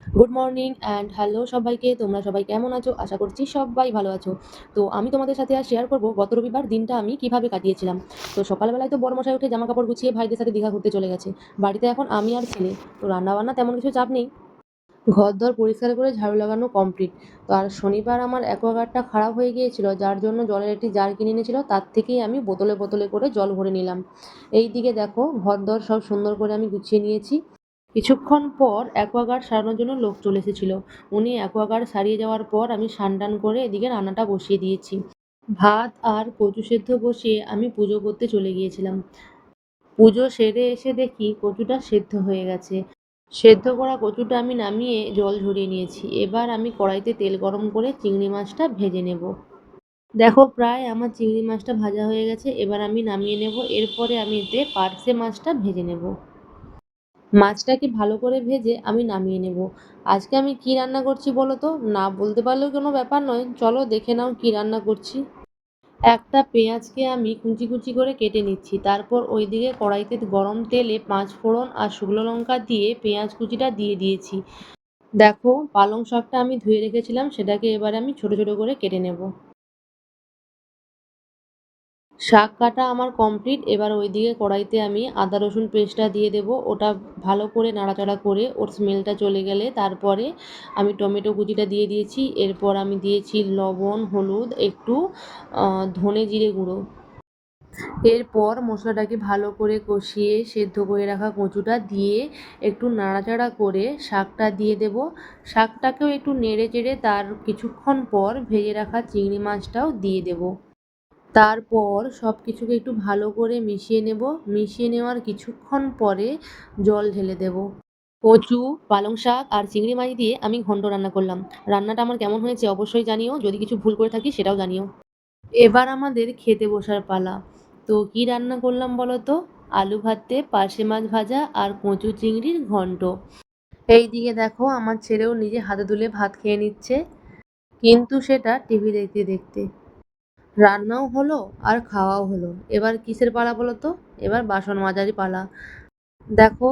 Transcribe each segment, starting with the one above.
Good morning and hello সবাইকে। তোমরা সবাই কেমন আছো? আশা করছি সবাই ভালো আছো। তো আমি তোমাদের সাথে শেয়ার করব গত রবিবার দিনটা আমি কিভাবে কাটিয়েছিলাম। তো সকালবেলায় তো বড়মশাই উঠে জামাকাপড় গুছিয়ে ভাইদের সাথে দীঘা ঘুরতে চলে গেছে। বাড়িতে এখন আমি আর ছেলে। তো রান্নাবান্না তেমন কিছু চাপ নেই। ঘরদোর পরিষ্কার করে ঝাড়ু লাগানো কমপ্লিট। তো আর শনিবার আমার অ্যাকোয়াগার্ডটা খারাপ হয়ে গিয়েছিল, যার জন্য জলের একটি জার কিনে এনেছিল, তার থেকেই আমি বোতলে বোতলে করে জল ভরে নিলাম। এই দিকে দেখো ঘরদোর সব সুন্দর করে আমি গুছিয়ে নিয়েছি। কিছুক্ষণ পর অ্যাকোয়াগার্ড সারানোর জন্য লোক চলে এসেছিল। উনি অ্যাকোয়াগার্ড সারিয়ে যাওয়ার পর আমি স্নান টান করে এদিকে রান্নাটা বসিয়ে দিয়েছি। ভাত আর কচু সেদ্ধ বসিয়ে আমি পুজো করতে চলে গিয়েছিলাম। পুজো সেরে এসে দেখি কচুটা সেদ্ধ হয়ে গেছে। সেদ্ধ করা কচুটা আমি নামিয়ে জল ঝরিয়ে নিয়েছি। এবার আমি কড়াইতে তেল গরম করে চিংড়ি মাছটা ভেজে নেব। দেখো প্রায় আমার চিংড়ি মাছটা ভাজা হয়ে গেছে, এবার আমি নামিয়ে নেব। এরপরে আমি এতে পার্শে মাছটা ভেজে নেব। মাছটাকে ভালো করে ভেজে আমি নামিয়ে নেব। আজকে আমি কি রান্না করছি বলো তো? না বলতে পারলেও কোনো ব্যাপার নয়, চলো দেখে নাও কি রান্না করছি। একটা পেঁয়াজকে আমি কুচি কুচি করে কেটে নিচ্ছি। তারপর ওইদিকে কড়াইতে গরম তেলে পাঁচ ফোড়ন আর শুকনো লঙ্কা দিয়ে পেঁয়াজ কুচিটা দিয়ে দিয়েছি। দেখো পালং শাকটা আমি ধুয়ে রেখেছিলাম, সেটাকে এবার আমি ছোট ছোট করে কেটে নেব। শাক কাটা আমার কমপ্লিট। এবার ওইদিকে কড়াইতে আমি আদা রসুন পেস্টটা দিয়ে দেবো। ওটা ভালো করে নাড়াচাড়া করে ওর স্মেলটা চলে গেলে তারপরে আমি টমেটো কুচিটা দিয়ে দিয়েছি। এরপর আমি দিয়েছি লবণ, হলুদ, একটু ধনে জিরে গুঁড়ো। এরপর মশলাটাকে ভালো করে কষিয়ে সেদ্ধ করে রাখা কচুটা দিয়ে একটু নাড়াচাড়া করে শাকটা দিয়ে দেব। শাকটাকেও একটু নেড়ে চেড়ে তার কিছুক্ষণ পর ভেজে রাখা চিংড়ি মাছটাও দিয়ে দেব। তারপর সব কিছুকে একটু ভালো করে মিশিয়ে নেব। মিশিয়ে নেওয়ার কিছুক্ষণ পরে জল ঢেলে দেব। কচু, পালং শাক আর চিংড়ি মাছ দিয়ে আমি ঘন্ট রান্না করলাম। রান্নাটা আমার কেমন হয়েছে অবশ্যই জানিও, যদি কিছু ভুল করে থাকি সেটাও জানিও। এবার আমাদের খেতে বসার পালা। তো কি রান্না করলাম বলো তো? আলু ভাতে, পার্শে মাছ ভাজা আর কচু চিংড়ির ঘন্ট। এই দিকে দেখো আমার ছেলেও নিজে হাতে তুলে ভাত খেয়ে নিচ্ছে, কিন্তু সেটা টিভি দেখতে দেখতে। রান্নাও হলো আর খাওয়াও হলো। এবার কিসের পালা বলো তো? এবার বাসন মাজারই পালা। দেখো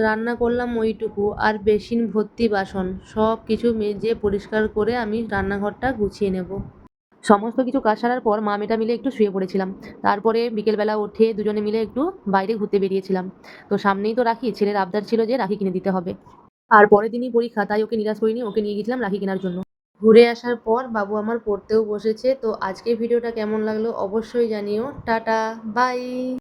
রান্না করলাম ওইটুকু, আর বেসিন ভর্তি বাসন। সব কিছু মেজে পরিষ্কার করে আমি রান্নাঘরটা গুছিয়ে নেব। সমস্ত কিছু কাজ সারার পর মা মেয়েটা মিলে একটু শুয়ে পড়েছিলাম। তারপরে বিকেলবেলা উঠে দুজনে মিলে একটু বাইরে ঘুরতে বেরিয়েছিলাম। তো সামনেই তো রাখি, ছেলের আবদার ছিল যে রাখি কিনে দিতে হবে। আর পরের দিনই পরীক্ষা, তাই ওকে নিরাশ করিনি, ওকে নিয়ে গেছিলাম রাখি কেনার জন্য। ঘুরে আসার পর বাবু আমার পড়তেও বসেছে। তো আজকের ভিডিওটা কেমন লাগলো অবশ্যই জানিও। Tata, by.